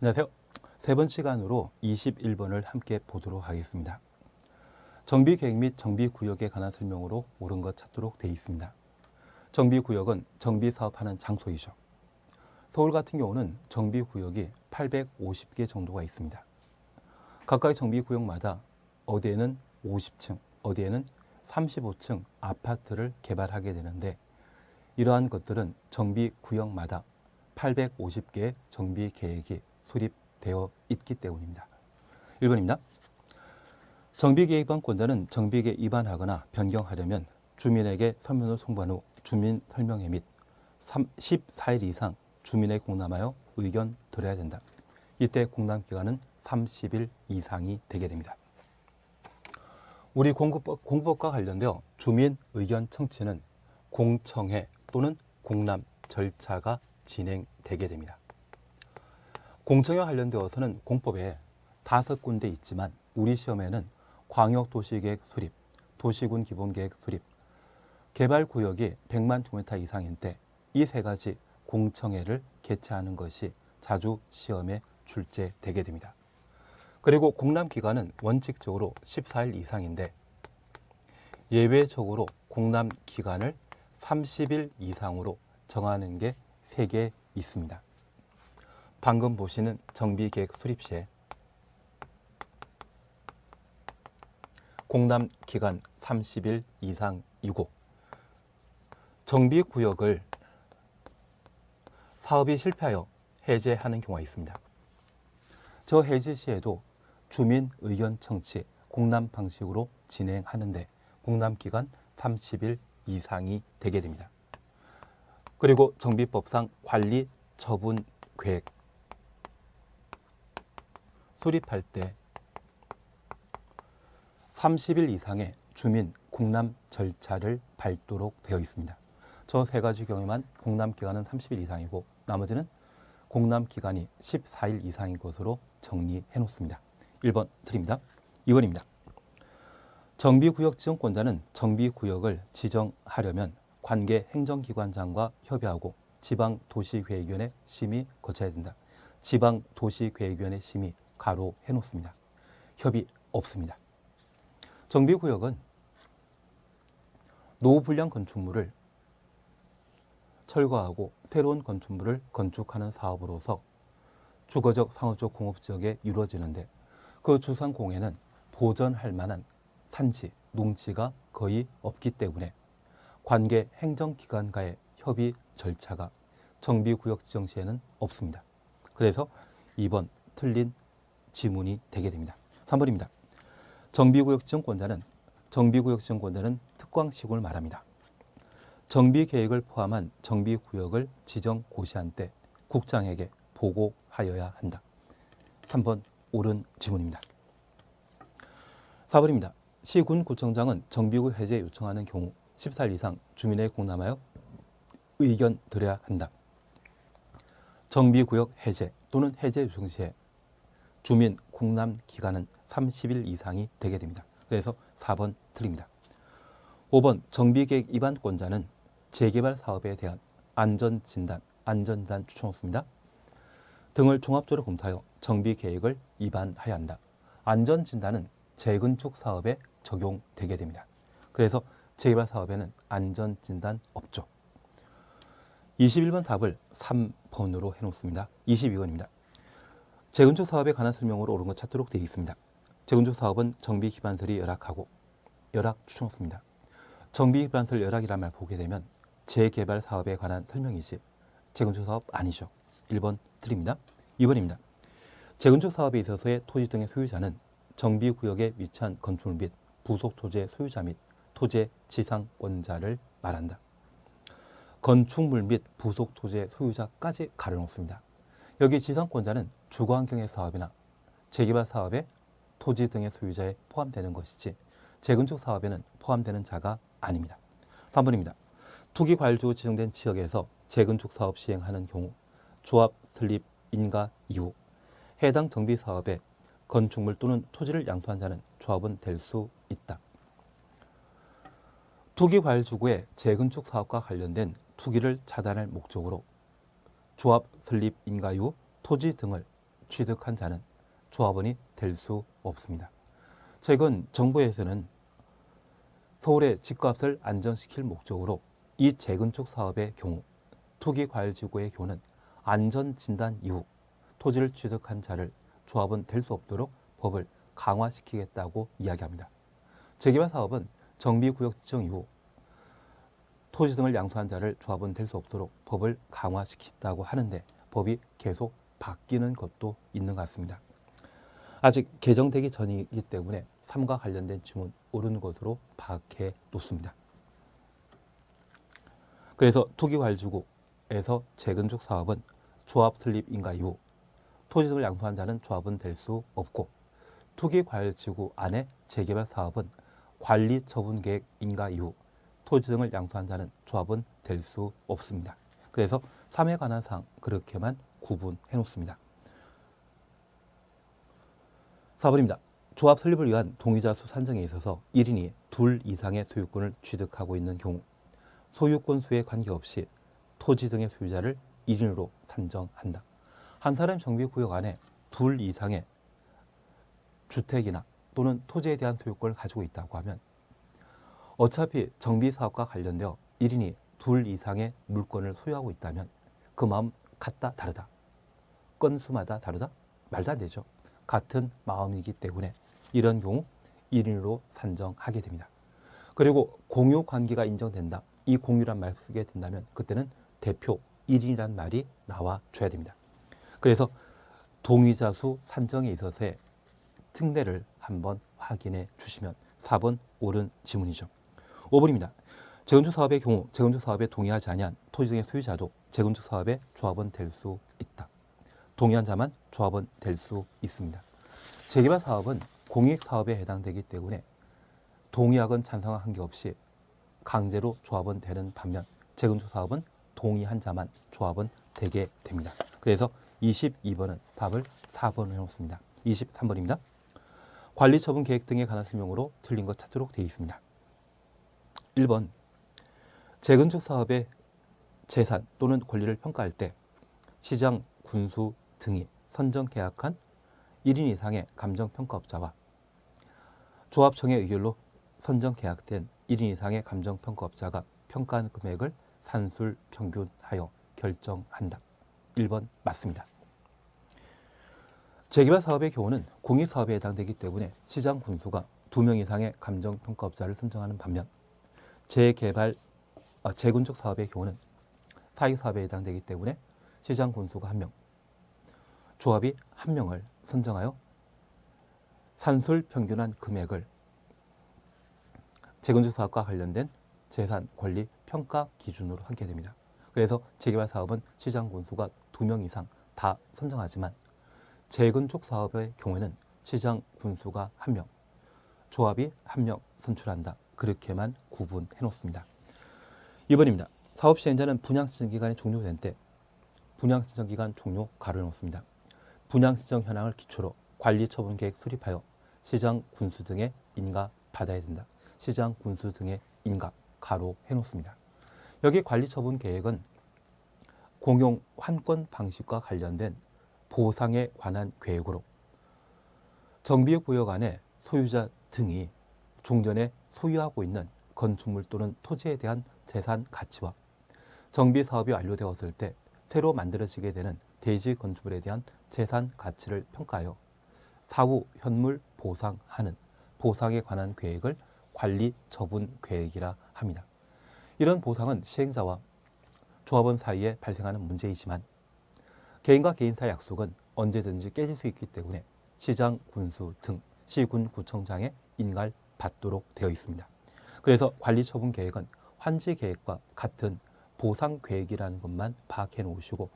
안녕하세요. 세 번 시간으로 21번을 함께 보도록 하겠습니다. 정비계획 및 정비구역에 관한 설명으로 옳은 것 찾도록 되어 있습니다. 정비구역은 정비사업하는 장소이죠. 서울 같은 경우는 정비구역이 850개 정도가 있습니다. 각각의 정비구역마다 어디에는 50층, 어디에는 35층 아파트를 개발하게 되는데 이러한 것들은 정비구역마다 850개의 정비계획이 수립되어 있기 때문입니다. 1번입니다. 정비계획관권자는 정비계획 위반하거나 변경하려면 주민에게 서면을 송부한 후 주민 설명회 및 14일 이상 주민에 공람하여 의견 드려야 된다. 이때 공람기간은 30일 이상이 되게 됩니다. 우리 공법과 관련되어 주민 의견 청취는 공청회 또는 공람 절차가 진행되게 됩니다. 공청회와 관련되어서는 공법에 5군데 있지만 우리 시험에는 광역도시계획 수립, 도시군 기본계획 수립, 개발구역이 100만 제곱미터 이상인 때 이 세 가지 공청회를 개최하는 것이 자주 시험에 출제되게 됩니다. 그리고 공람기간은 원칙적으로 14일 이상인데 예외적으로 공람기간을 30일 이상으로 정하는 게 3개 있습니다. 방금 보시는 정비계획 수립 시에 공람기간 30일 이상이고 정비구역을 사업이 실패하여 해제하는 경우가 있습니다. 저 해제 시에도 주민 의견 청취, 공람 방식으로 진행하는데 공람기간 30일 이상이 되게 됩니다. 그리고 정비법상 관리 처분 계획 수립할 때 30일 이상의 주민 공람 절차를 밟도록 되어 있습니다. 저 세 가지 경우에만 공람기간은 30일 이상이고 나머지는 공람기간이 14일 이상인 것으로 정리해 놓습니다. 1번 드립니다. 2번입니다. 정비구역 지정권자는 정비구역을 지정하려면 관계 행정기관장과 협의하고 지방도시계획위원회 심의 거쳐야 된다. 지방도시계획위원회 심의 가로 해놓습니다. 협의 없습니다. 정비구역은 노후불량 건축물을 철거하고 새로운 건축물을 건축하는 사업으로서 주거적, 상업적, 공업지역에 이루어지는데 그 주상공에는 보전할 만한 산지, 농지가 거의 없기 때문에 관계 행정기관과의 협의 절차가 정비구역 지정 시에는 없습니다. 그래서 2번 틀린 지문이 되게 됩니다. 3번입니다. 정비구역 지정권자는 특광시군을 말합니다. 정비계획을 포함한 정비구역을 지정 고시한 때 국장에게 보고하여야 한다. 3번 옳은 지문입니다. 4번입니다. 시군구청장은 정비구역 해제 요청하는 경우 14일 이상 주민에게 공람하여 의견 드려야 한다. 정비구역 해제 또는 해제 요청 시에 주민 공람 기간은 30일 이상이 되게 됩니다. 그래서 4번 틀립니다. 5번 정비계획 위반권자는 재개발 사업에 대한 안전진단 추천없습니다. 등을 종합적으로 검토하여 정비계획을 위반하여야 한다. 안전진단은 재건축 사업에 적용되게 됩니다. 그래서 재개발 사업에는 안전진단 없죠. 21번 답을 3번으로 해놓습니다. 22번입니다. 재건축 사업에 관한 설명으로 옳은 것 찾도록 되어 있습니다. 재건축 사업은 정비 기반설이 열악하고 열악 추천없습니다. 정비 기반설 열악이란 말 보게 되면 재개발 사업에 관한 설명이지 재건축 사업 아니죠. 1번 드립니다. 2번입니다. 재건축 사업에 있어서의 토지 등의 소유자는 정비구역에 위치한 건축물 및 부속 토지의 소유자 및 토지의 지상권자를 말한다. 건축물 및 부속 토지의 소유자까지 가려놓습니다. 여기 지상권자는 주거환경의 사업이나 재개발 사업에 토지 등의 소유자에 포함되는 것이지 재건축 사업에는 포함되는 자가 아닙니다. 3번입니다. 투기과열지구 지정된 지역에서 재건축 사업 시행하는 경우 조합 설립 인가 이후 해당 정비 사업에 건축물 또는 토지를 양도한 자는 조합원 될 수 있다. 투기과열지구의 재건축 사업과 관련된 투기를 차단할 목적으로 조합 설립 인가 이후 토지 등을 취득한 자는 조합원이 될 수 없습니다. 최근 정부에서는 서울의 집값을 안정시킬 목적으로 이 재건축 사업의 경우 투기과열지구의 경우는 안전진단 이후 토지를 취득한 자를 조합원 될 수 없도록 법을 강화시키겠다고 이야기합니다. 재개발 사업은 정비구역 지정 이후 토지 등을 양수한 자를 조합원 될 수 없도록 법을 강화시키겠다고 하는데 법이 계속 바뀌는 것도 있는 것 같습니다. 아직 개정되기 전이기 때문에 삶과 관련된 질문 옳은 것으로 파악해 놓습니다. 그래서 투기과열지구에서 재건축 사업은 조합 설립 인가 이후 토지 등을 양수한 자는 조합은 될 수 없고 투기과열지구 안에 재개발 사업은 관리처분계획 인가 이후 토지 등을 양수한 자는 조합은 될 수 없습니다. 그래서 3에 관한 사항 그렇게만 구분해 놓습니다. 4번입니다. 조합 설립을 위한 동의자 수 산정에 있어서 1인이 둘 이상의 소유권을 취득하고 있는 경우 소유권 수에 관계없이 토지 등의 소유자를 1인으로 산정한다. 한 사람 정비구역 안에 둘 이상의 주택이나 또는 토지에 대한 소유권을 가지고 있다고 하면 어차피 정비사업과 관련되어 1인이 둘 이상의 물건을 소유하고 있다면 그 마음 같다 다르다. 건수마다 다르다? 말도 안 되죠. 같은 마음이기 때문에 이런 경우 1인으로 산정하게 됩니다. 그리고 공유 관계가 인정된다. 이 공유란 말 쓰게 된다면 그때는 대표 1인이란 말이 나와줘야 됩니다. 그래서 동의자 수 산정에 있어서의 특례를 한번 확인해 주시면 4번 옳은 지문이죠. 5번입니다. 재건축 사업의 경우 재건축 사업에 동의하지 아니한 토지 등의 소유자도 재건축 사업의 조합원 될 수 있다. 동의한 자만 조합원 될 수 있습니다. 재개발 사업은 공익 사업에 해당되기 때문에 동의하건 찬성과 관계없이 강제로 조합원 되는 반면 재건축 사업은 동의한 자만 조합원 되게 됩니다. 그래서 22번은 답을 4번으로 해놓습니다. 23번입니다. 관리처분 계획 등에 관한 설명으로 틀린 것 찾도록 되어 있습니다. 1번 재건축 사업의 재산 또는 권리를 평가할 때 시장, 군수 등이 선정 계약한 1인 이상의 감정평가업자와 조합청의 의결로 선정 계약된 1인 이상의 감정평가업자가 평가한 금액을 산술 평균하여 결정한다. 1번 맞습니다. 재개발 사업의 경우는 공익사업에 해당되기 때문에 시장 군수가 2명 이상의 감정평가업자를 선정하는 반면 재건축 사업의 경우는 사익사업에 해당되기 때문에 시장 군수가 1명, 조합이 1명을 선정하여 산술 평균한 금액을 재건축 사업과 관련된 재산 권리 평가 기준으로 하게 됩니다. 그래서 재개발 사업은 시장 군수가 2명 이상 다 선정하지만 재건축 사업의 경우에는 시장 군수가 1명, 조합이 1명 선출한다. 그렇게만 구분해 놓습니다. 2번입니다. 사업 시행자는 분양신청 기간이 종료된 때 분양신청 기간 종료 가로해 놓습니다. 분양신청 현황을 기초로 관리처분 계획 수립하여 시장 군수 등의 인가 받아야 된다. 시장 군수 등의 인가 가로해 놓습니다. 여기 관리처분 계획은 공용 환권 방식과 관련된 보상에 관한 계획으로 정비구역 안에 소유자 등이 종전에 소유하고 있는 건축물 또는 토지에 대한 재산 가치와 정비 사업이 완료되었을 때 새로 만들어지게 되는 대지 건축물에 대한 재산 가치를 평가하여 사후 현물 보상하는 보상에 관한 계획을 관리 처분 계획이라 합니다. 이런 보상은 시행자와 조합원 사이에 발생하는 문제이지만 개인과 개인 사이 약속은 언제든지 깨질 수 있기 때문에 시장 군수 등 시군구청장의 인가를 받도록 되어 있습니다. 그래서 관리처분 계획은 환지 계획과 같은 보상 계획이라는 것만 파악해 놓으시고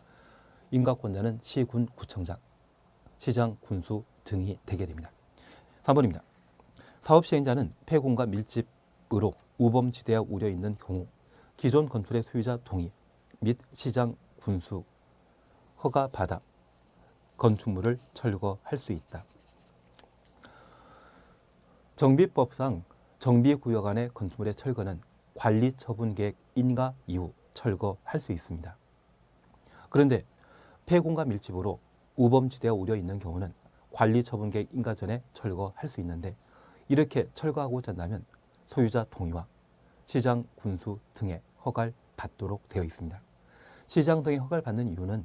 인가권자는 시군구청장, 시장 군수 등이 되게 됩니다. 3번입니다. 사업 시행자는 폐공과 밀집으로 우범지대에 우려 있는 경우 기존 건물의 소유자 동의 및 시장 군수 허가받아 건축물을 철거할 수 있다. 정비법상 정비구역 안의 건축물의 철거는 관리처분계획 인가 이후 철거할 수 있습니다. 그런데 폐공과 밀집으로 우범지대가 우려 있는 경우는 관리처분계획 인가 전에 철거할 수 있는데 이렇게 철거하고자 한다면 소유자 동의와 시장 군수 등의 허가를 받도록 되어 있습니다. 시장 등의 허가를 받는 이유는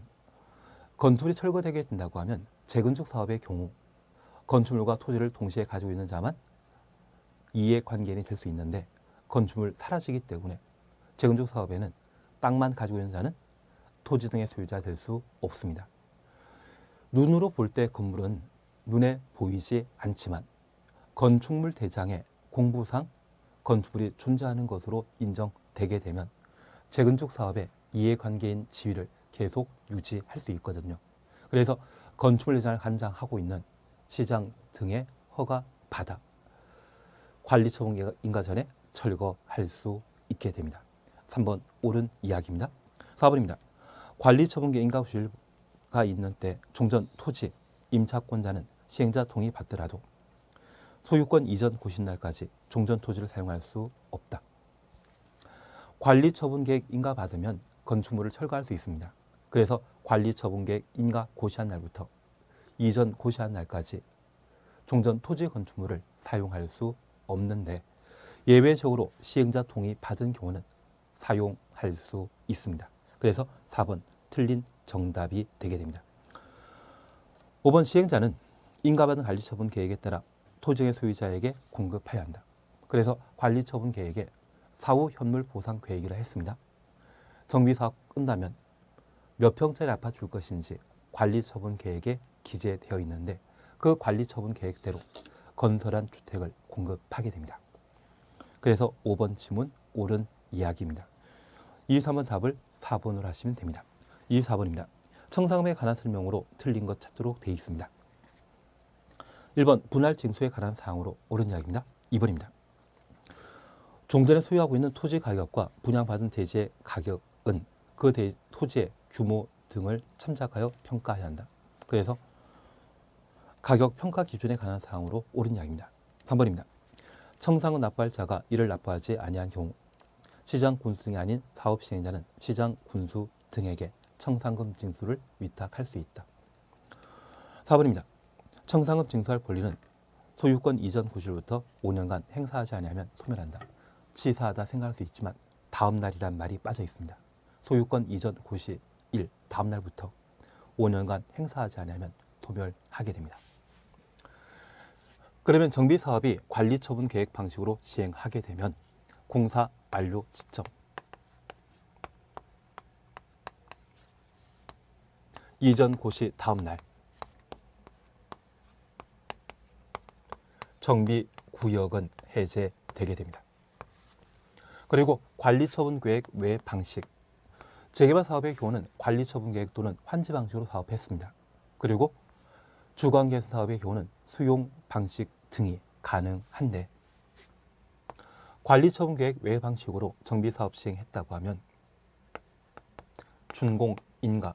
건축물이 철거되게 된다고 하면 재건축 사업의 경우 건축물과 토지를 동시에 가지고 있는 자만 이해관계인이 될 수 있는데 건축물 사라지기 때문에 재건축 사업에는 땅만 가지고 있는 자는 토지 등의 소유자 될 수 없습니다. 눈으로 볼 때 건물은 눈에 보이지 않지만 건축물 대장의 공부상 건축물이 존재하는 것으로 인정되게 되면 재건축 사업의 이해관계인 지위를 계속 유지할 수 있거든요. 그래서 건축물 대장을 관장하고 있는 시장 등의 허가 받아 관리처분 인가 전에 철거할 수 있게 됩니다. 3번 옳은 이야기입니다. 4번입니다. 관리처분계 인가부실가 있는 때 종전 토지 임차권자는 시행자 동의 받더라도 소유권 이전 고시날까지 종전 토지를 사용할 수 없다. 관리처분계획 인가 받으면 건축물을 철거할 수 있습니다. 그래서 관리처분계획 인가 고시한 날부터 이전 고시한 날까지 종전 토지 건축물을 사용할 수 없는데 예외적으로 시행자 동의 받은 경우는 사용할 수 있습니다. 그래서 4번 틀린 정답이 되게 됩니다. 5번 시행자는 인가받은 관리처분 계획에 따라 토지의 소유자에게 공급해야 한다. 그래서 관리처분 계획에 사후 현물 보상 계획이라 했습니다. 정비사업 끝나면 몇 평짜리 아파트 줄 것인지 관리처분 계획에 기재되어 있는데 그 관리처분 계획대로 건설한 주택을 공급하게 됩니다. 그래서 5번 질문 옳은 이야기입니다. 23번 답을 4번으로 하시면 됩니다. 24번입니다. 청산금에 관한 설명으로 틀린 것 찾도록 되어 있습니다. 1번 분할 징수에 관한 사항으로 옳은 이야기입니다. 2번입니다. 종전에 소유하고 있는 토지 가격과 분양받은 대지의 가격은 그 토지의 규모 등을 참작하여 평가해야 한다. 그래서 가격 평가 기준에 관한 사항으로 옳은 이야기입니다. 3번입니다. 청산금 납부할 자가 이를 납부하지 아니한 경우 시장 군수 등이 아닌 사업 시행자는 시장 군수 등에게 청산금 징수를 위탁할 수 있다. 4번입니다. 청산금 징수할 권리는 소유권 이전 고시로부터 5년간 행사하지 아니하면 소멸한다. 치사하다 생각할 수 있지만 다음 날이란 말이 빠져 있습니다. 소유권 이전 고시 1 다음 날부터 5년간 행사하지 아니하면 소멸하게 됩니다. 그러면 정비사업이 관리처분 계획 방식으로 시행하게 되면 공사 완료 시점 이전 고시 다음 날 정비구역은 해제되게 됩니다. 그리고 관리처분 계획 외 방식 재개발 사업의 경우는 관리처분 계획 또는 환지 방식으로 사업했습니다. 그리고 주관계획 사업의 경우는 수용 방식 등이 가능한데 관리처분 계획 외 방식으로 정비사업 시행했다고 하면 준공 인가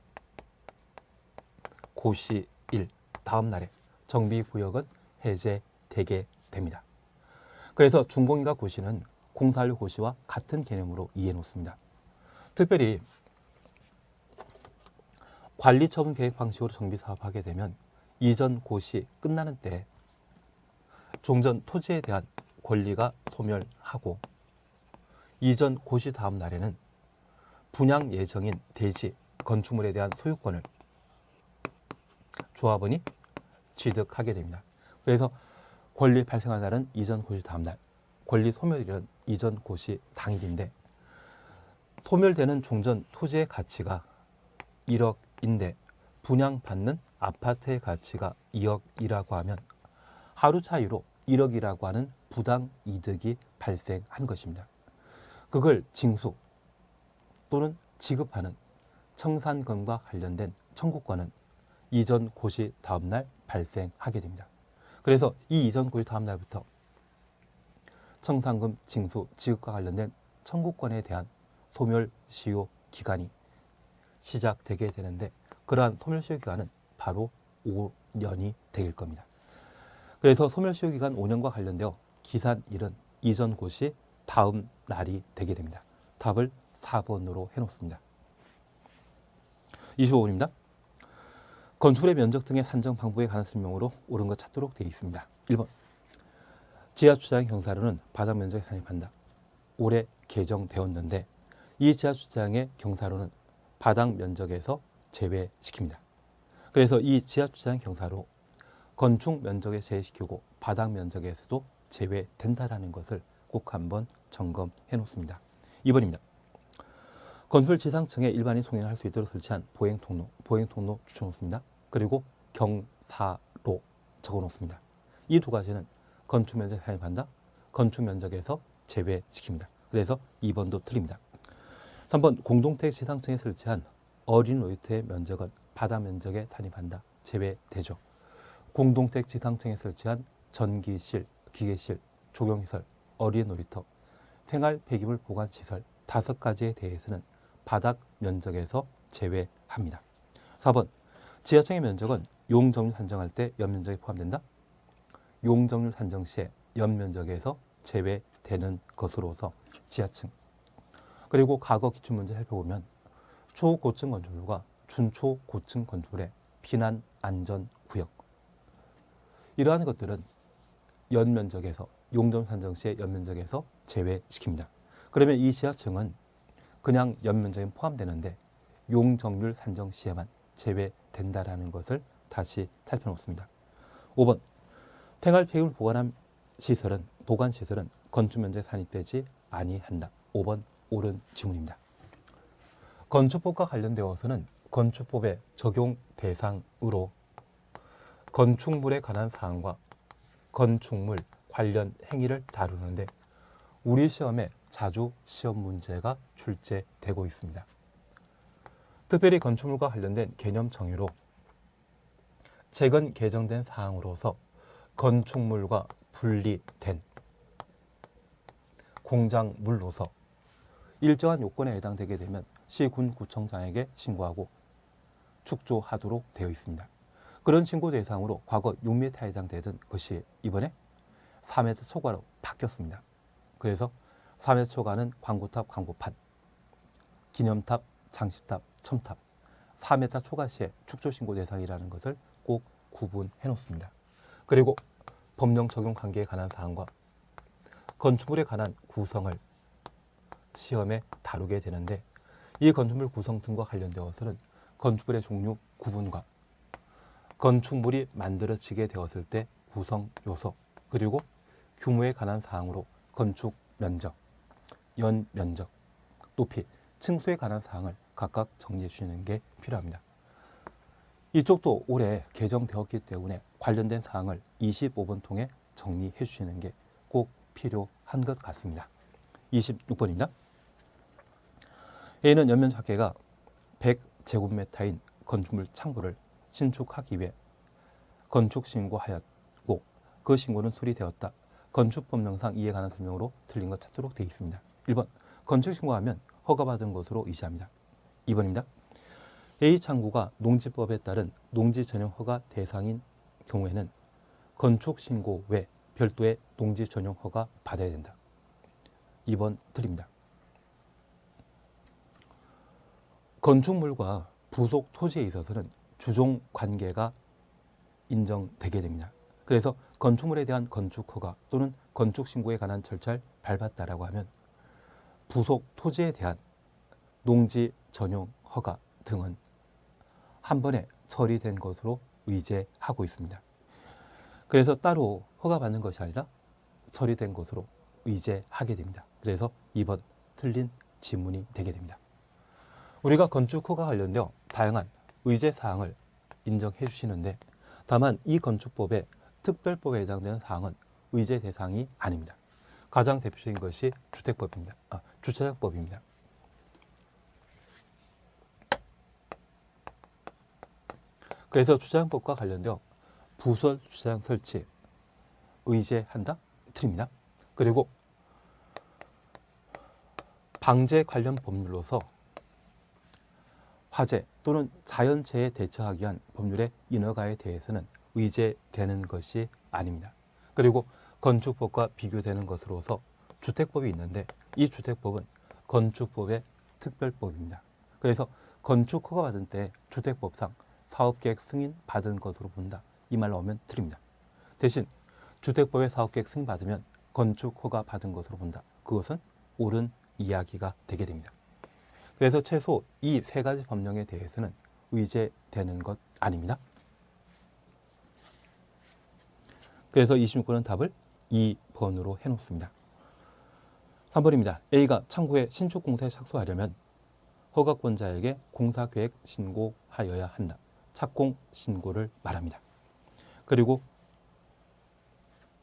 고시 1 다음 날에 정비구역은 해제되게 됩니다. 그래서 준공인가 고시는 공사완료 고시와 같은 개념으로 이해해 놓습니다. 특별히 관리처분 계획 방식으로 정비사업하게 되면 이전 고시 끝나는 때 종전 토지에 대한 권리가 소멸하고 이전 고시 다음 날에는 분양 예정인 대지 건축물에 대한 소유권을 조합원이 취득하게 됩니다. 그래서 권리 발생한 날은 이전 고시 다음 날, 권리 소멸일은 이전 고시 당일인데 소멸되는 종전 토지의 가치가 1억인데 분양받는 아파트의 가치가 2억이라고 하면 하루 차이로 1억이라고 하는 부당 이득이 발생한 것입니다. 그걸 징수 또는 지급하는 청산금과 관련된 청구권은 이전 고시 다음 날 발생하게 됩니다. 그래서 이 이전 고시 다음 날부터 청산금 징수 지급과 관련된 청구권에 대한 소멸시효 기간이 시작되게 되는데 그러한 소멸시효 기간은 바로 5년이 될 겁니다. 그래서 소멸시효 기간 5년과 관련되어 기산일은 이전 고시 다음 날이 되게 됩니다. 답을 4번으로 해놓습니다. 25번입니다. 건축물의 면적 등의 산정 방법에 관한 설명으로 옳은 것 찾도록 되어 있습니다. 1번 지하주차장 경사로는 바닥 면적에 산입한다. 올해 개정되었는데 이 지하주차장의 경사로는 바닥 면적에서 제외시킵니다. 그래서 이 지하주차장 경사로 건축 면적에 제외시키고 바닥 면적에서도 제외된다라는 것을 꼭 한번 점검해 놓습니다. 2번입니다. 건물 지상층에 일반인 통행할 수 있도록 설치한 보행통로 추천 놓습니다. 그리고 경사로 적어 놓습니다. 이 두 가지는 건축 면적에 산입한다. 건축 면적에서 제외시킵니다. 그래서 2번도 틀립니다. 3번 공동택 지상층에 설치한 어린 놀이터의 면적은 바닥 면적에 산입한다. 제외되죠. 공동택 지상층에 설치한 전기실, 기계실, 조경시설, 어린 놀이터, 생활 폐기물 보관시설 5가지에 대해서는 바닥 면적에서 제외합니다. 4번 지하층의 면적은 용적률 산정할 때 연면적에 포함된다. 용적률 산정 시에 연면적에서 제외되는 것으로서 지하층. 그리고 과거 기출문제 살펴보면 초고층 건축물과 중초고층 건축물의 피난 안전 구역, 이러한 것들은 연면적에서 용적률 산정 시에 연면적에서 제외시킵니다. 그러면 이 지하층은 그냥 연면적에 포함되는데 용적률 산정 시에만 제외된다라는 것을 다시 살펴놓습니다. 5번 생활 폐기물 보관 시설은 건축 면적에 산입되지 아니한다. 5번 옳은 지문입니다. 건축법과 관련되어서는 건축법의 적용 대상으로 건축물에 관한 사항과 건축물 관련 행위를 다루는데 우리 시험에 자주 시험 문제가 출제되고 있습니다. 특별히 건축물과 관련된 개념 정의로 최근 개정된 사항으로서 건축물과 분리된 공작물로서 일정한 요건에 해당되게 되면 시군구청장에게 신고하고 축조하도록 되어 있습니다. 그런 신고 대상으로 과거 6m에 해당되던 것이 이번에 4m 초과로 바뀌었습니다. 그래서 4m 초과는 광고탑, 광고판, 기념탑, 장식탑, 첨탑, 4m 초과 시에 축조 신고 대상이라는 것을 꼭 구분해 놓습니다. 그리고 법령 적용 관계에 관한 사항과 건축물에 관한 구성을 시험에 다루게 되는데 이 건축물 구성 등과 관련되어서는 건축물의 종류 구분과 건축물이 만들어지게 되었을 때 구성 요소 그리고 규모에 관한 사항으로 건축 면적, 연 면적, 높이, 층수에 관한 사항을 각각 정리해 주시는 게 필요합니다. 이쪽도 올해 개정되었기 때문에 관련된 사항을 25번 통해 정리해 주시는 게 꼭 필요한 것 같습니다. 26번입니다. A는 연면적 합계가 100제곱미터인 건축물 창고를 신축하기 위해 건축 신고하였고 그 신고는 수리되었다. 건축법령상 이에 관한 설명으로 틀린 것 찾도록 되어 있습니다. 1번 건축 신고하면 허가받은 것으로 의지합니다. 2번입니다. A 창구가 농지법에 따른 농지 전용 허가 대상인 경우에는 건축 신고 외 별도의 농지 전용 허가 받아야 된다. 2번 틀립니다. 건축물과 부속 토지에 있어서는 주종 관계가 인정되게 됩니다. 그래서 건축물에 대한 건축 허가 또는 건축 신고에 관한 절차를 밟았다라고 하면 부속 토지에 대한 농지 전용 허가 등은 한 번에 처리된 것으로 의제하고 있습니다. 그래서 따로 허가받는 것이 아니라 처리된 것으로 의제하게 됩니다. 그래서 2번 틀린 지문이 되게 됩니다. 우리가 건축 허가 관련되어 다양한 의제 사항을 인정해 주시는데 다만 이 건축법의 특별법에 해당되는 사항은 의제 대상이 아닙니다. 가장 대표적인 것이 주택법입니다. 주차장법입니다. 그래서 주차장법과 관련되어 부설 주차장 설치 의제한다? 틀립니다. 그리고 방제 관련 법률로서 화재 또는 자연재해에 대처하기 위한 법률의 인허가에 대해서는 의제되는 것이 아닙니다. 그리고 건축법과 비교되는 것으로서 주택법이 있는데 이 주택법은 건축법의 특별법입니다. 그래서 건축 허가 받은 때 주택법상 사업계획 승인 받은 것으로 본다. 이 말 나오면 틀립니다. 대신 주택법에 사업계획 승인 받으면 건축 허가 받은 것으로 본다. 그것은 옳은 이야기가 되게 됩니다. 그래서 최소 이 세 가지 법령에 대해서는 의제되는 것 아닙니다. 그래서 26번은 답을 2번으로 해놓습니다. 3번입니다. A가 창고에 신축 공사에 착수하려면 허가권자에게 공사계획 신고하여야 한다. 착공 신고를 말합니다. 그리고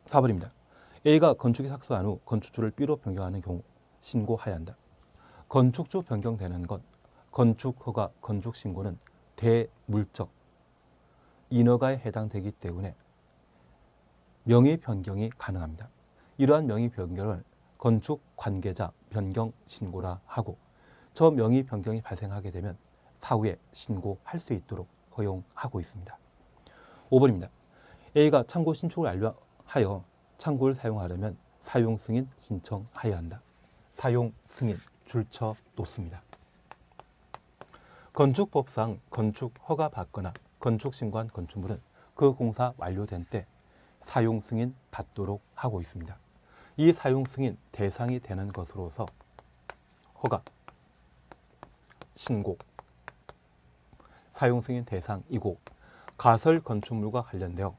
4번입니다. A가 건축에 착수한 후 건축주를 B로 변경하는 경우 신고해야 한다. 건축주 변경되는 것, 건축허가, 건축신고는 대물적 인허가에 해당되기 때문에 명의 변경이 가능합니다. 이러한 명의 변경을 건축 관계자 변경 신고라 하고 저 명의 변경이 발생하게 되면 사후에 신고할 수 있도록 허용하고 있습니다. 5번입니다. A가 창고 신축을 완료하여 창고를 사용하려면 사용 승인 신청해야 한다. 사용 승인 줄쳐 놓습니다. 건축법상 건축 허가 받거나 건축 신고한 건축물은 그 공사 완료된 때 사용 승인 받도록 하고 있습니다. 이 사용 승인 대상이 되는 것으로서 허가, 신고, 사용 승인 대상이고 가설 건축물과 관련되어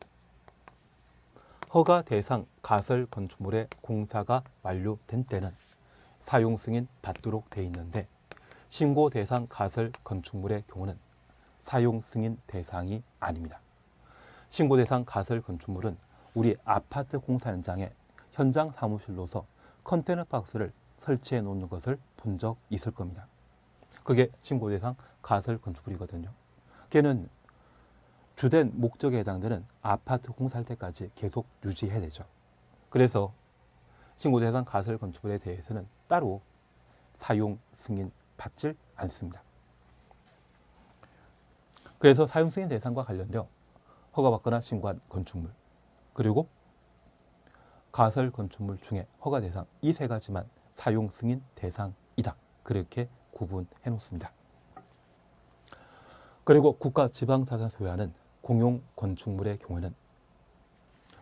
허가 대상 가설 건축물의 공사가 완료된 때는 사용 승인 받도록 되어 있는데 신고 대상 가설 건축물의 경우는 사용 승인 대상이 아닙니다. 신고 대상 가설 건축물은 우리 아파트 공사 현장에 현장 사무실로서 컨테이너 박스를 설치해 놓는 것을 본 적 있을 겁니다. 그게 신고 대상 가설 건축물이거든요. 걔는 주된 목적에 해당되는 아파트 공사할 때까지 계속 유지해야 되죠. 그래서 신고 대상 가설 건축물에 대해서는 따로 사용 승인 받질 않습니다. 그래서 사용 승인 대상과 관련되어 허가받거나 신고한 건축물 그리고 가설 건축물 중에 허가 대상 이 세 가지만 사용 승인 대상이다. 그렇게 구분해 놓습니다. 그리고 국가 지방자산 소유하는 공용 건축물의 경우에는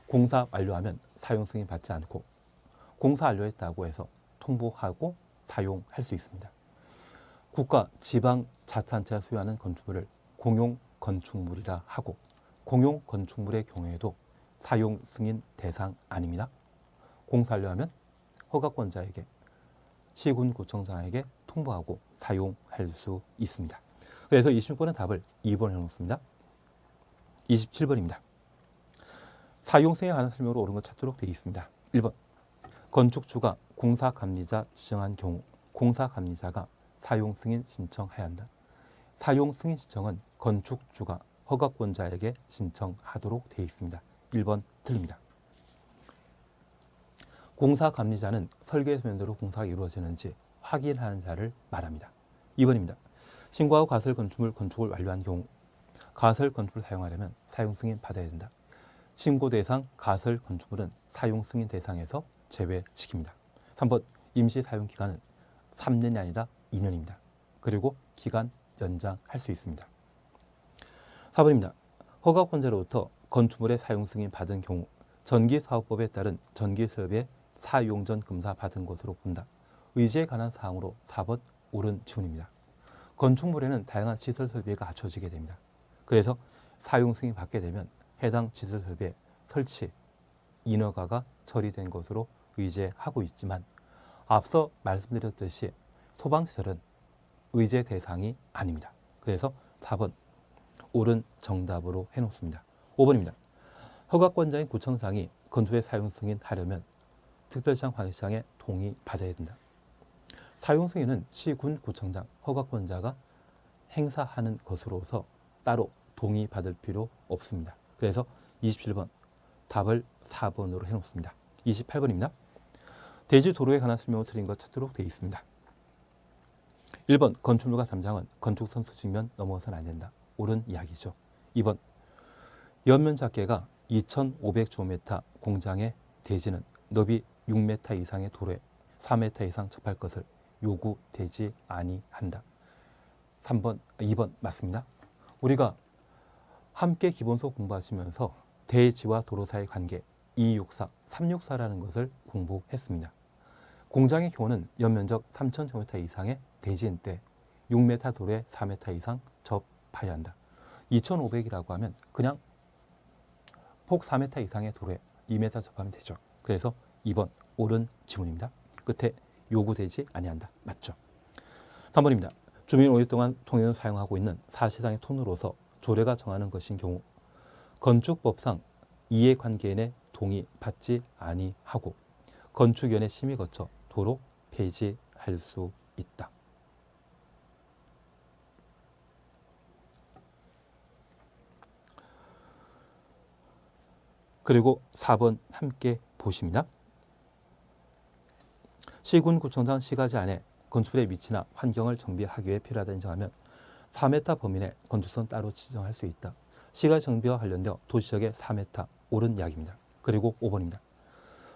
공사 완료하면 사용 승인 받지 않고 공사 완료했다고 해서 통보하고 사용할 수 있습니다. 국가 지방자치단체가 소유하는 건축물을 공용 건축물이라 하고 공용 건축물의 경우에도 사용 승인 대상 아닙니다. 공사 완료하면 허가권자에게 시군구청장에게 통보하고 사용할 수 있습니다. 그래서 26번의 답을 2번 해놓습니다. 27번입니다. 사용 승인에 관한 설명으로 옳은 것 찾도록 되어 있습니다. 1번 건축주가 공사감리자 지정한 경우 공사감리자가 사용 승인 신청해야 한다. 사용 승인 신청은 건축주가 허가권자에게 신청하도록 되어 있습니다. 1번 틀립니다. 공사감리자는 설계 서면대로 공사가 이루어지는지 확인하는 자를 말합니다. 2번입니다. 신고하고 가설 건축물 건축을 완료한 경우 가설 건축을 사용하려면 사용 승인 받아야 된다. 신고 대상 가설 건축물은 사용 승인 대상에서 제외시킵니다. 3번 임시 사용 기간은 3년이 아니라 2년입니다. 그리고 기간 연장할 수 있습니다. 4번입니다. 허가권자로부터 건축물의 사용 승인 받은 경우 전기사업법에 따른 전기설비의 사용전 검사 받은 것으로 본다. 의지에 관한 사항으로 4번 옳은 지문입니다. 건축물에는 다양한 시설 설비가 갖춰지게 됩니다. 그래서 사용 승인 받게 되면 해당 시설 설비의 설치, 인허가가 처리된 것으로 의제하고 있지만 앞서 말씀드렸듯이 소방시설은 의제 대상이 아닙니다. 그래서 4번 옳은 정답으로 해놓습니다. 5번입니다. 허가권자인 구청장이 건축의 사용 승인하려면 특별시장 관리시장의 동의 받아야 된다. 사용 승인은 시군 구청장 허가권자가 행사하는 것으로서 따로 동의 받을 필요 없습니다. 그래서 27번 답을 4번으로 해놓습니다. 28번입니다. 대지 도로에 관한 설명을 드린 것 찾도록 되어 있습니다. 1번 건축물과 담장은 건축선수 측면 넘어서는 안 된다. 옳은 이야기죠. 2번 연면 작계가 2,500제곱미터 공장의 대지는 너비 6m 이상의 도로에 4m 이상 접할 것을 요구되지 아니한다. 2번 맞습니다. 우리가 함께 기본서 공부하시면서 대지와 도로 사이의 관계 264, 364라는 것을 공부했습니다. 공장의 경우는 연면적 3,000제곱미터 이상의 대지인 때 6m 도로에 4m 이상 접하여야 한다. 2,500이라고 하면 그냥 폭 4m 이상의 도로에 2m 접하면 되죠. 그래서 2번 옳은 지문입니다. 끝에 요구되지 아니한다. 맞죠? 3번입니다. 주민이 오랫동안 통행을 사용하고 있는 사실상의 톤으로서 조례가 정하는 것인 경우 건축법상 이해관계인의 동의 받지 아니하고 건축위원회 심의 거쳐 도로 폐지할 수 있다. 그리고 4번 함께 보십니다. 시군구청장 시가지 안에 건축물의 위치나 환경을 정비하기 위해 필요하다 인정하면 4m 범위 내 건축선 따로 지정할 수 있다. 시가 정비와 관련되어 도시지역의 4m 옳은 이야기입니다. 그리고 5번입니다.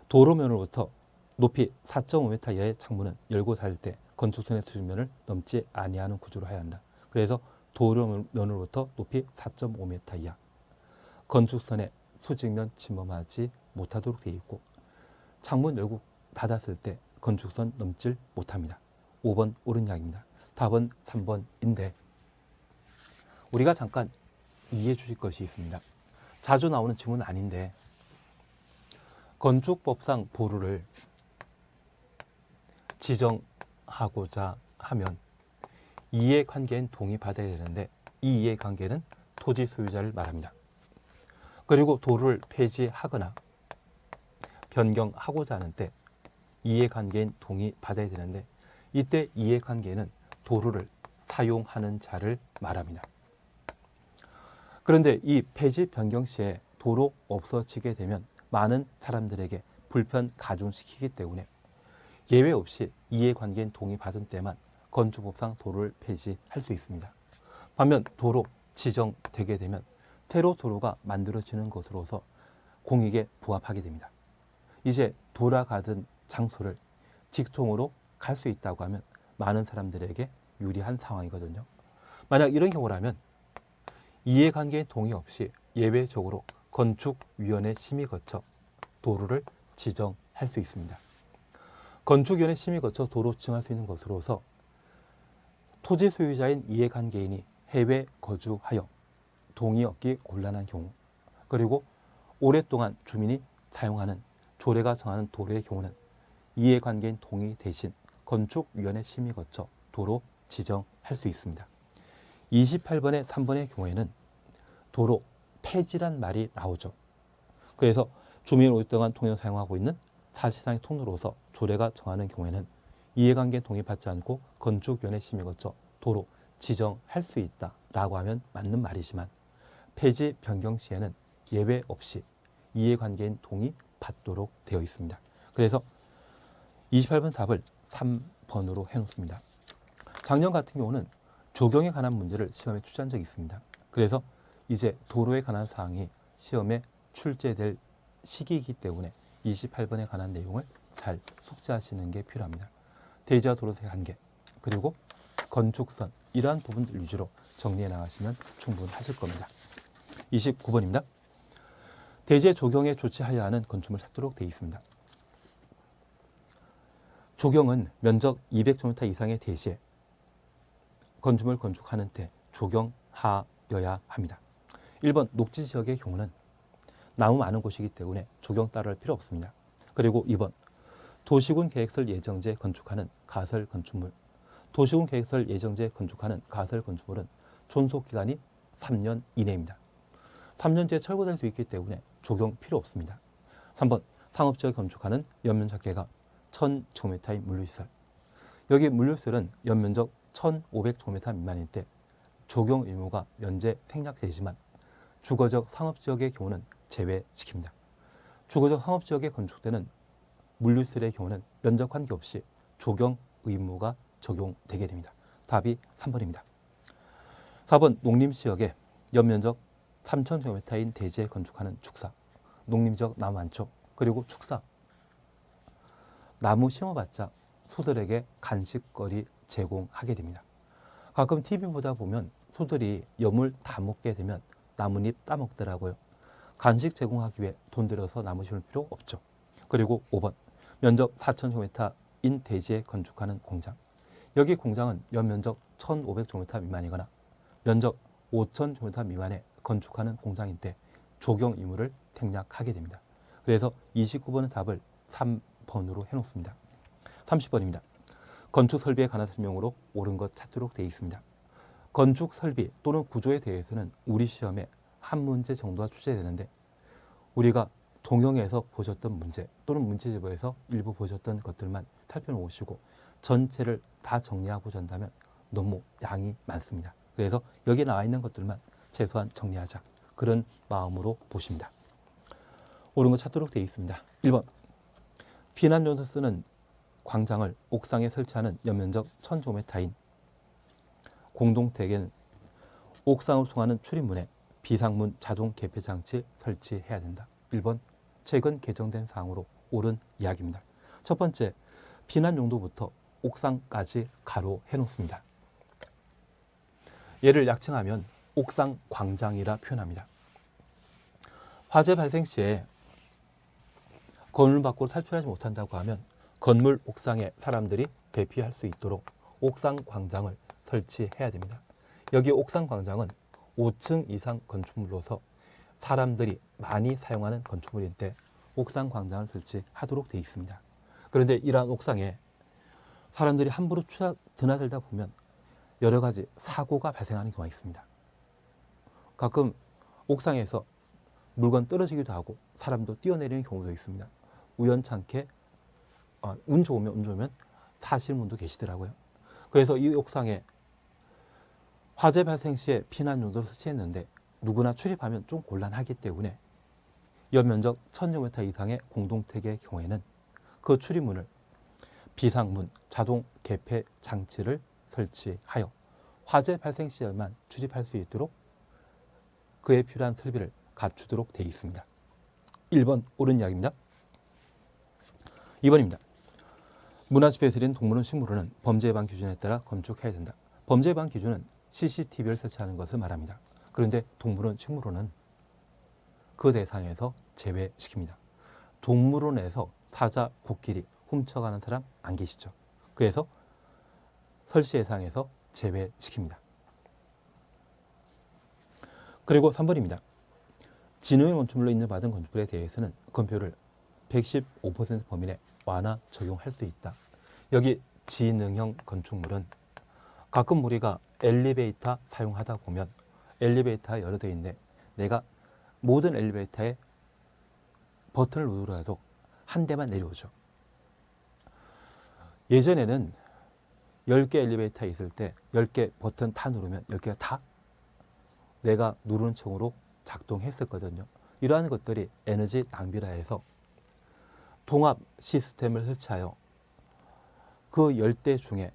도로면으로부터 높이 4.5m 이하의 창문은 열고 닫을 때 건축선의 수직면을 넘지 아니하는 구조로 해야 한다. 그래서 도로면으로부터 높이 4.5m 이하 건축선의 수직면 침범하지 못하도록 되어 있고 창문 열고 닫았을 때 건축선 넘질 못합니다. 5번 옳은 이야기입니다. 답은 3번인데 우리가 잠깐 이해해 주실 것이 있습니다. 자주 나오는 질문은 아닌데 건축법상 도로를 지정하고자 하면 이해관계인 동의받아야 되는데 이 이해관계는 토지 소유자를 말합니다. 그리고 도로를 폐지하거나 변경하고자 하는 때 이해관계인 동의받아야 되는데 이때 이해관계는 도로를 사용하는 자를 말합니다. 그런데 이 폐지 변경 시에 도로 없어지게 되면 많은 사람들에게 불편 가중시키기 때문에 예외 없이 이해관계인 동의받은 때만 건축법상 도로를 폐지할 수 있습니다. 반면 도로 지정되게 되면 새로 도로가 만들어지는 것으로서 공익에 부합하게 됩니다. 이제 돌아가던 장소를 직통으로 갈 수 있다고 하면 많은 사람들에게 유리한 상황이거든요. 만약 이런 경우라면 이해관계인 동의 없이 예외적으로 건축위원회 심의 거쳐 도로를 지정할 수 있습니다. 건축위원회 심의 거쳐 도로 지정할 수 있는 것으로서 토지 소유자인 이해관계인이 해외 거주하여 동의 얻기 곤란한 경우 그리고 오랫동안 주민이 사용하는 조례가 정하는 도로의 경우는 이해관계인 동의 대신 건축위원회 심의 거쳐 도로 지정할 수 있습니다. 28번의 3번의 경우에는 도로 폐지란 말이 나오죠. 그래서 주민이 오랫동안 통행을 사용하고 있는 사실상의 통로로서 조례가 정하는 경우에는 이해관계인 동의받지 않고 건축위원회 심의 거쳐 도로 지정할 수 있다라고 하면 맞는 말이지만 폐지 변경 시에는 예외 없이 이해관계인 동의 받도록 되어 있습니다. 그래서 28번 답을 3번으로 해놓습니다. 작년 같은 경우는 조경에 관한 문제를 시험에 출제한 적이 있습니다. 그래서 이제 도로에 관한 사항이 시험에 출제될 시기이기 때문에 28번에 관한 내용을 잘 숙지하시는 게 필요합니다. 대지와 도로 사이의 관계 그리고 건축선 이러한 부분들 위주로 정리해 나가시면 충분하실 겁니다. 29번입니다. 대지의 조경에 조치하여야 하는 건축물을 찾도록 되어 있습니다. 조경은 면적 200제곱미터 이상의 대지에 건축물을 건축하는 때 조경하여야 합니다. 1번 녹지 지역의 경우는 나무 많은 곳이기 때문에 조경 따로 할 필요 없습니다. 그리고 2번 도시군 계획설 예정지에 건축하는 가설 건축물 도시군 계획설 예정지에 건축하는 가설 건축물은 존속기간이 3년 이내입니다. 3년 뒤에 철거될 수 있기 때문에 조경 필요 없습니다. 3번 상업지역에 건축하는 연면적계가 1000제곱미터의 물류시설 여기 물류시설은 연면적 1500제곱미터 미만일 때 조경 의무가 면제 생략되지만 주거적 상업지역의 경우는 제외시킵니다. 주거적 상업지역에 건축되는 물류시설의 경우는 면적 관계없이 조경 의무가 적용되게 됩니다. 답이 3번입니다. 4번 농림지역에 연면적 3000제곱미터인 대지에 건축하는 축사 농림지역 나무 많죠. 그리고 축사 나무 심어봤자 소들에게 간식거리 제공하게 됩니다. 가끔 TV 보다 보면 소들이 염을 다 먹게 되면 나뭇잎 따먹더라고요. 간식 제공하기 위해 돈 들여서 나무 심을 필요 없죠. 그리고 5번 면적 4,000제곱미터인 대지에 건축하는 공장. 여기 공장은 연면적 1,500제곱미터 미만이거나 면적 5,000제곱미터 미만에 건축하는 공장인데 적용 의무를 생략하게 됩니다. 그래서 29번의 답을 3번으로 해놓습니다. 30번입니다. 건축 설비에 관한 설명으로 옳은 것 찾도록 되어 있습니다. 건축 설비 또는 구조에 대해서는 우리 시험에 한 문제 정도가 출제되는데 우리가 동영에서 보셨던 문제 또는 문제집에서 일부 보셨던 것들만 살펴놓으시고 전체를 다 정리하고자 한다면 너무 양이 많습니다. 그래서 여기 나와 있는 것들만 최소한 정리하자. 그런 마음으로 보십니다. 옳은 것 찾도록 되어 있습니다. 1번 피난용으로 쓰는 광장을 옥상에 설치하는 연면적 1,000제곱미터인 공동택에는 옥상을 통하는 출입문에 비상문 자동 개폐 장치 설치해야 된다. 1번 최근 개정된 사항으로 옳은 이야기입니다. 첫 번째, 피난 용도부터 옥상까지 가로해 놓습니다. 얘를 약칭하면 옥상 광장이라 표현합니다. 화재 발생 시에 건물 밖으로 탈출하지 못한다고 하면 건물 옥상에 사람들이 대피할 수 있도록 옥상 광장을 설치해야 됩니다. 여기 옥상 광장은 5층 이상 건축물로서 사람들이 많이 사용하는 건축물인데 옥상 광장을 설치하도록 되어 있습니다. 그런데 이러한 옥상에 사람들이 함부로 드나들다 보면 여러 가지 사고가 발생하는 경우가 있습니다. 가끔 옥상에서 물건 떨어지기도 하고 사람도 뛰어내리는 경우도 있습니다. 우연찮게 운 좋으면 사시는 분도 계시더라고요. 그래서 이 옥상에 화재 발생 시에 피난 용도를 설치했는데 누구나 출입하면 좀 곤란하기 때문에 연면적 1,000제곱미터 이상의 공동택의 경우에는 그 출입문을 비상문 자동 개폐 장치를 설치하여 화재 발생 시에만 출입할 수 있도록 그에 필요한 설비를 갖추도록 되어 있습니다. 1번 옳은 이야기입니다. 2번입니다. 문화재 폐쇄된 동물원 식물원은 범죄 예방 기준에 따라 건축해야 된다. 범죄 예방 기준은 CCTV를 설치하는 것을 말합니다. 그런데 동물원 식물원은 그 대상에서 제외시킵니다. 동물원에서 사자, 코끼리 훔쳐가는 사람 안 계시죠? 그래서 설치 대상에서 제외시킵니다. 그리고 3번입니다. 진흥형 건축물로 인정받은 건축물에 대해서는 건폐율을 115% 범위 내 완화 적용할 수 있다. 여기 진흥형 건축물은 가끔 우리가 엘리베이터 사용하다 보면 엘리베이터가 여러 대 있는데 내가 모든 엘리베이터에 버튼을 누르더라도 한 대만 내려오죠. 예전에는 10개 엘리베이터에 있을 때 10개 버튼 다 누르면 10개가 다 내가 누르는 층으로 작동했었거든요. 이러한 것들이 에너지 낭비라 해서 통합 시스템을 설치하여 그 10대 중에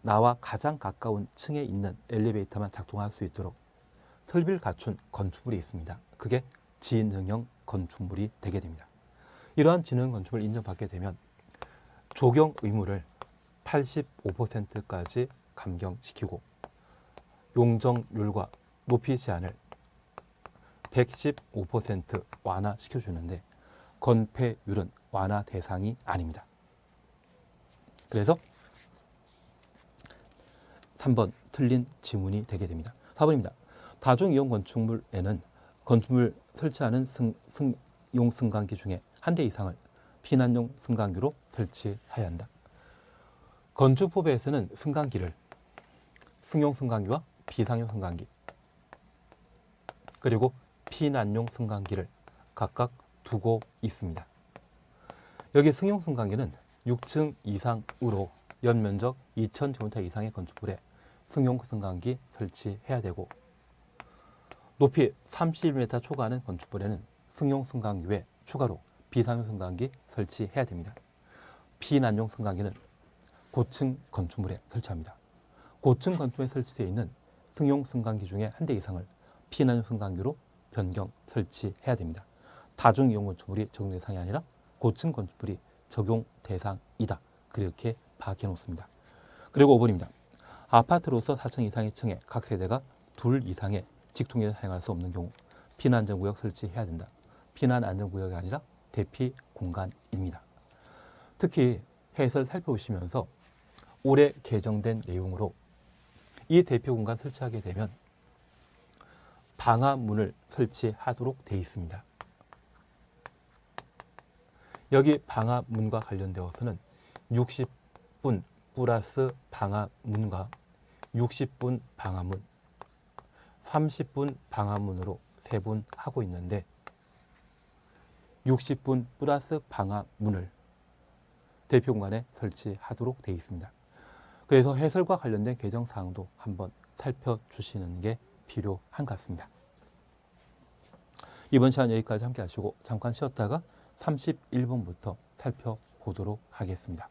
나와 가장 가까운 층에 있는 엘리베이터만 작동할 수 있도록 설비를 갖춘 건축물이 있습니다. 그게 진흥형 건축물이 되게 됩니다. 이러한 진흥형 건축물을 인정받게 되면 적용 의무를 85%까지 감경시키고 용적률과 높이 제한을 115% 완화시켜주는데 건폐율은 완화 대상이 아닙니다. 그래서 3번 틀린 지문이 되게 됩니다. 4번입니다. 다중이용 건축물에는 건축물 설치하는 승용 승강기 중에 한 대 이상을 피난용 승강기로 설치해야 한다. 건축법에서는 승강기를 승용 승강기와 비상용 승강기 그리고 피난용 승강기를 각각 두고 있습니다. 여기 승용 승강기는 6층 이상으로 연면적 2,000제곱미터 이상의 건축물에 승용 승강기 설치해야 되고 높이 30m 초과하는 건축물에는 승용 승강기 외 추가로 비상용 승강기 설치해야 됩니다. 피난용 승강기는 고층 건축물에 설치합니다. 고층 건축물에 설치되어 있는 승용 승강기 중에 한 대 이상을 피난용 승강기로 변경 설치해야 됩니다. 다중이용 건축물이 적용 대상이 아니라 고층 건축물이 적용 대상이다. 그렇게 파악해 놓습니다. 그리고 5번입니다. 아파트로서 4층 이상의 층에 각 세대가 둘 이상의 직통에서 사용할 수 없는 경우 피난안전구역 설치해야 된다. 피난안전구역이 아니라 대피 공간입니다. 특히 해설 살펴보시면서 올해 개정된 내용으로 이 대피 공간 설치하게 되면 방화문을 설치하도록 되어 있습니다. 여기 방화문과 관련되어서는 60분 플러스 방화문과 60분 방화문, 30분 방화문으로 세분하고 있는데 60분 플러스 방화문을 대피 공간에 설치하도록 되어 있습니다. 그래서 해설과 관련된 개정 사항도 한번 살펴주시는 게 필요한 것 같습니다. 이번 시간 여기까지 함께 하시고 잠깐 쉬었다가 31분부터 살펴보도록 하겠습니다.